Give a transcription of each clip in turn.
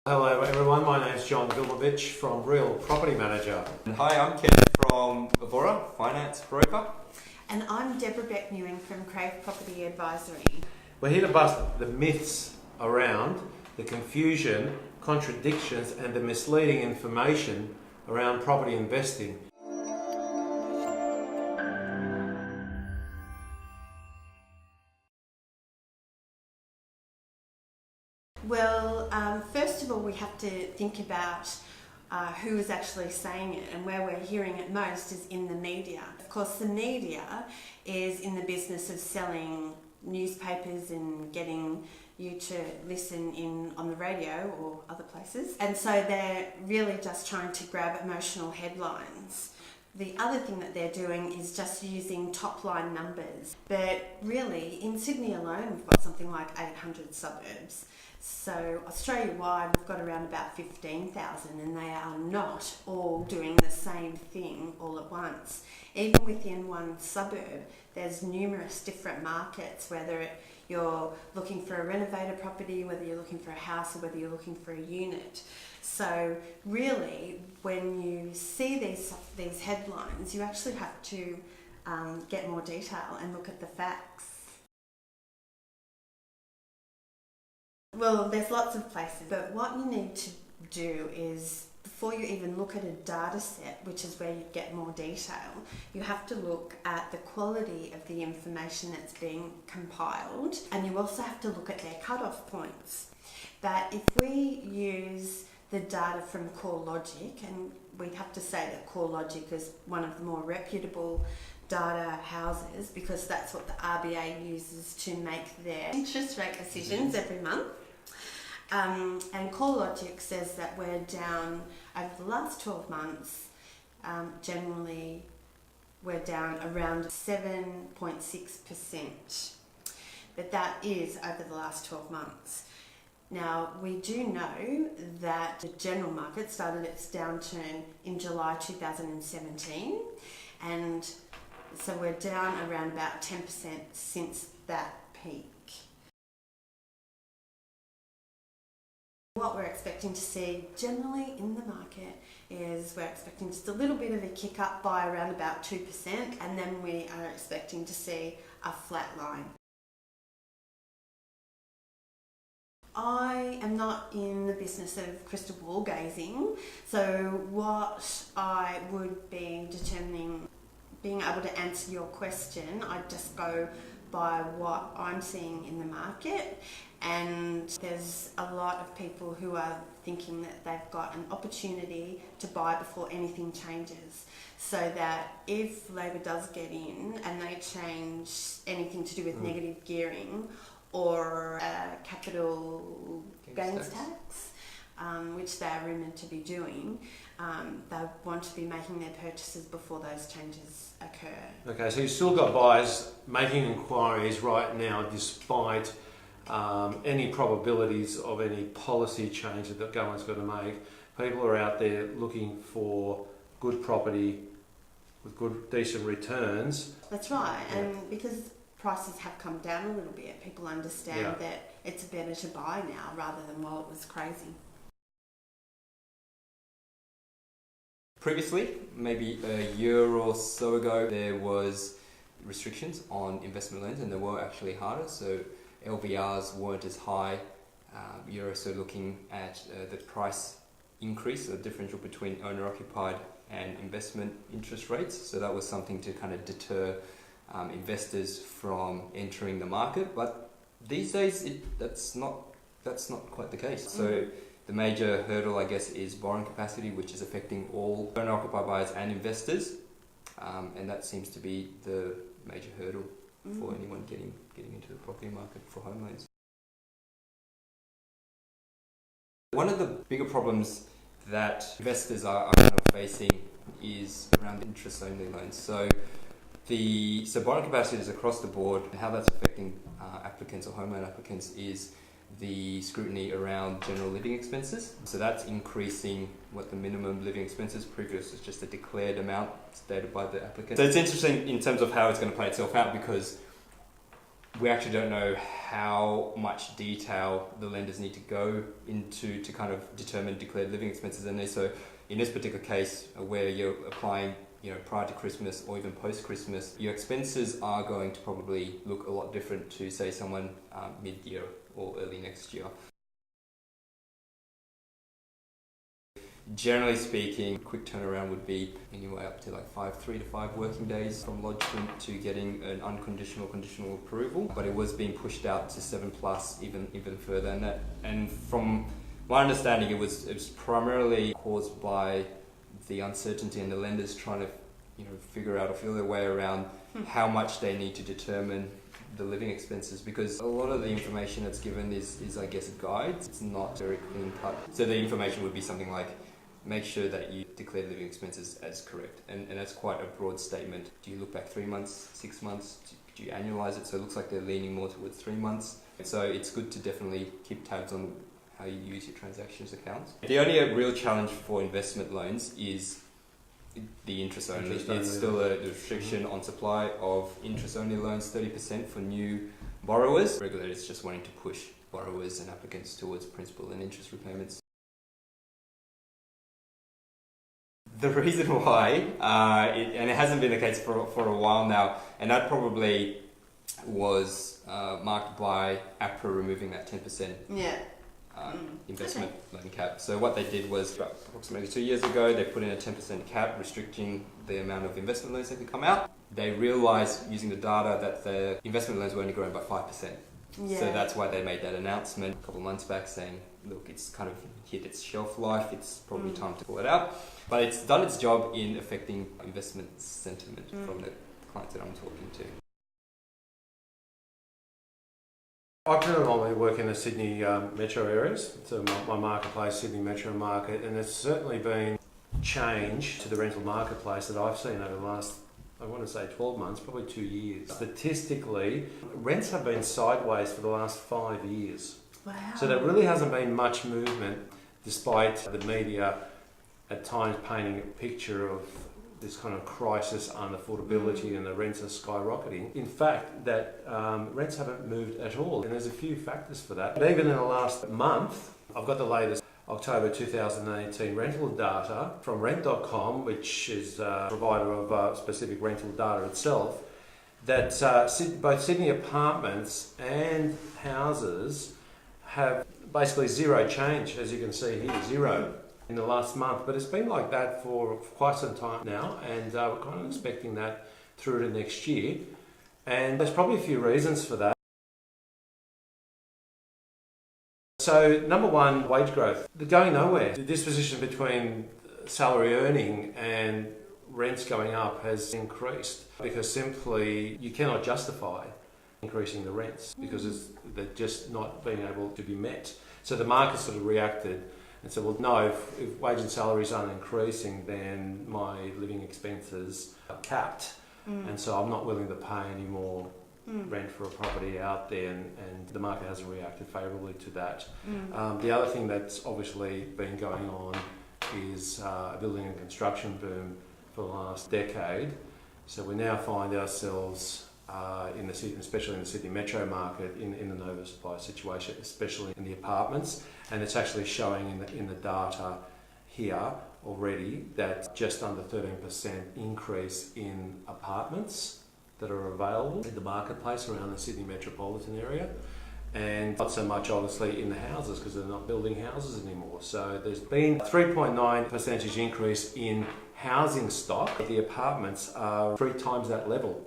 Hello everyone, my name is Gilmovich from Real Property Manager. And hi, I'm Ken from Avvora Finance broker. And I'm Debra Beck-Mewing from Crave Property Advisory. We're here to bust the myths around the confusion, contradictions and the misleading information around property investing. Well, first of all, we have to think about who is actually saying it, and where we're hearing it most is in the media. Of course, the media is in the business of selling newspapers and getting you to listen in on the radio or other places. And so they're really just trying to grab emotional headlines. The other thing that they're doing is just using top line numbers. But really, in Sydney alone, we've got something like 800 suburbs. So Australia-wide, we've got around about 15,000, and they are not all doing the same thing all at once. Even within one suburb, there's numerous different markets, whether you're looking for a renovated property, whether you're looking for a house, or whether you're looking for a unit. So really, when you see these headlines, you actually have to get more detail and look at the facts. Well, there's lots of places, but what you need to do is, before you even look at a data set, which is where you get more detail, you have to look at the quality of the information that's being compiled, and you also have to look at their cut-off points. That if we use the data from CoreLogic, and we'd have to say that CoreLogic is one of the more reputable data houses because that's what the RBA uses to make their interest rate decisions every month. And CoreLogic says that we're down over the last 12 months, generally we're down around 7.6%, but that is over the last 12 months. Now, we do know that the general market started its downturn in July 2017, and so we're down around about 10% since that peak. What we're expecting to see generally in the market is we're expecting just a little bit of a kick up by around about 2%, and then we are expecting to see a flat line. I am not in the business of crystal ball gazing, so what I would be determining, being able to answer your question, I just go by what I'm seeing in the market, and there's a lot of people who are thinking that they've got an opportunity to buy before anything changes, so that if Labor does get in and they change anything to do with negative gearing or capital gains tax, which they are rumoured to be doing, they want to be making their purchases before those changes occur. Okay, so you've still got buyers making inquiries right now despite any probabilities of any policy change that the government's going to make. People are out there looking for good property with good, decent returns. That's right, and because prices have come down a little bit, people understand that it's better to buy now rather than while it was crazy. Previously, maybe a year or so ago, there was restrictions on investment loans, and they were actually harder, so LVRs weren't as high. You're also looking at the price increase, the differential between owner-occupied and investment interest rates, so that was something to kind of deter investors from entering the market. But these days, that's not quite the case. So the major hurdle, I guess, is borrowing capacity, which is affecting all owner-occupied buyers and investors, and that seems to be the major hurdle for anyone getting into the property market for home loans. One of the bigger problems that investors are kind of facing is around interest-only loans. So borrowing capacity is across the board, and how that's affecting applicants or home loan applicants is the scrutiny around general living expenses. So that's increasing what the minimum living expenses previous is just a declared amount stated by the applicant. So it's interesting in terms of how it's going to play itself out, because We actually don't know how much detail the lenders need to go into to kind of determine declared living expenses in there. So in this particular case, where you're applying, prior to Christmas or even post-Christmas, your expenses are going to probably look a lot different to, say, someone mid-year or early next year. Generally speaking, quick turnaround would be anywhere up to like 3 to 5 working days from lodgement to getting an unconditional conditional approval. But it was being pushed out to 7+, even further than that. And from my understanding, it was primarily caused by the uncertainty and the lenders trying to, figure out or feel their way around how much they need to determine the living expenses, because a lot of the information that's given is I guess guides. It's not very clean cut. So the information would be something like, make sure that you declare living expenses as correct. And that's quite a broad statement. Do you look back 3 months, 6 months? Do you annualize it? So it looks like they're leaning more towards 3 months. So it's good to definitely keep tabs on how you use your transactions accounts. The only real challenge for investment loans is the interest only. It's still a restriction on supply of interest only loans, 30% for new borrowers. Regulators just wanting to push borrowers and applicants towards principal and interest repayments. The reason why, and it hasn't been the case for a while now, and that probably was marked by APRA removing that 10% investment loan cap. So what they did was, about approximately 2 years ago, they put in a 10% cap restricting the amount of investment loans that could come out. They realised using the data that the investment loans were only growing by 5%. Yeah. So that's why they made that announcement a couple of months back saying, look, it's kind of hit its shelf life, it's probably time to pull it out. But it's done its job in affecting investment sentiment from the clients that I'm talking to. I predominantly work in the Sydney metro areas, so my marketplace, Sydney Metro Market, and there's certainly been change to the rental marketplace that I've seen over the last, I want to say 12 months, probably 2 years. Statistically, rents have been sideways for the last 5 years. Wow. So there really hasn't been much movement, despite the media at times painting a picture of this kind of crisis on affordability and the rents are skyrocketing. In fact, that rents haven't moved at all, and there's a few factors for that. But even in the last month, I've got the latest October 2018 rental data from rent.com, which is a provider of specific rental data itself, that both Sydney apartments and houses have basically zero change, as you can see here, zero in the last month. But it's been like that for quite some time now, and we're kind of expecting that through to next year. And there's probably a few reasons for that. So number one, wage growth. They're going nowhere. The disposition between salary earning and rents going up has increased because simply you cannot justify increasing the rents because they're just not being able to be met. So the market sort of reacted and said, well, no, if wage and salaries aren't increasing, then my living expenses are capped. And so I'm not willing to pay any more rent for a property out there, and the market hasn't reacted favourably to that. The other thing that's obviously been going on is a building and construction boom for the last decade. So we now find ourselves in the city, especially in the Sydney metro market, in an oversupply situation, especially in the apartments, and it's actually showing in the data here already that just under 13% increase in apartments that are available in the marketplace around the Sydney metropolitan area, and not so much obviously in the houses because they're not building houses anymore. So there's been a 3.9% increase in housing stock. The apartments are 3 times that level.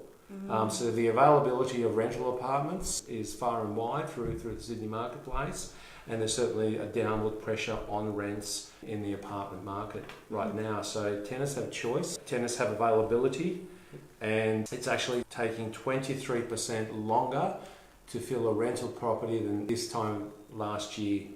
So the availability of rental apartments is far and wide through the Sydney marketplace, and there's certainly a downward pressure on rents in the apartment market right now. So tenants have choice, tenants have availability, and it's actually taking 23% longer to fill a rental property than this time last year.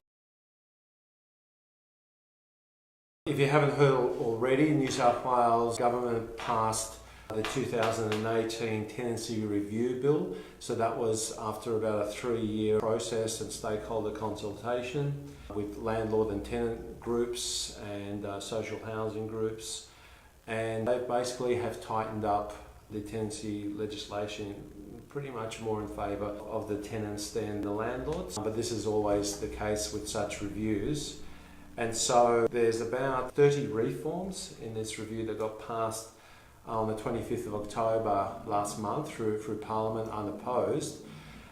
If you haven't heard already, New South Wales government passed the 2018 Tenancy Review Bill. So that was after about a 3-year process and stakeholder consultation with landlord and tenant groups and social housing groups. And they basically have tightened up the tenancy legislation pretty much more in favour of the tenants than the landlords. But this is always the case with such reviews. And so there's about 30 reforms in this review that got passed on the 25th of October last month through Parliament unopposed.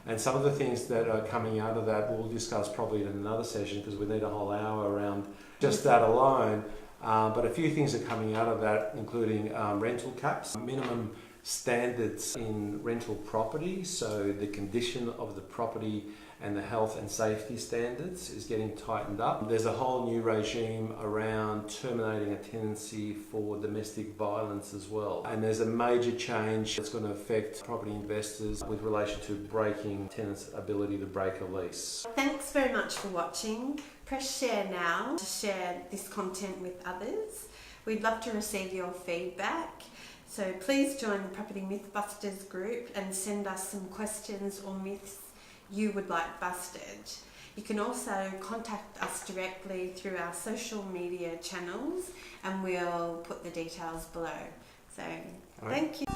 And some of the things that are coming out of that we'll discuss probably in another session because we need a whole hour around just that alone. But a few things are coming out of that, including rental caps, minimum standards in rental property, so the condition of the property and the health and safety standards is getting tightened up. There's a whole new regime around terminating a tenancy for domestic violence as well. And there's a major change that's going to affect property investors with relation to breaking tenants' ability to break a lease. Thanks very much for watching. Press share now to share this content with others. We'd love to receive your feedback. So please join the Property Mythbusters group and send us some questions or myths you would like busted. You can also contact us directly through our social media channels and we'll put the details below. So thank you.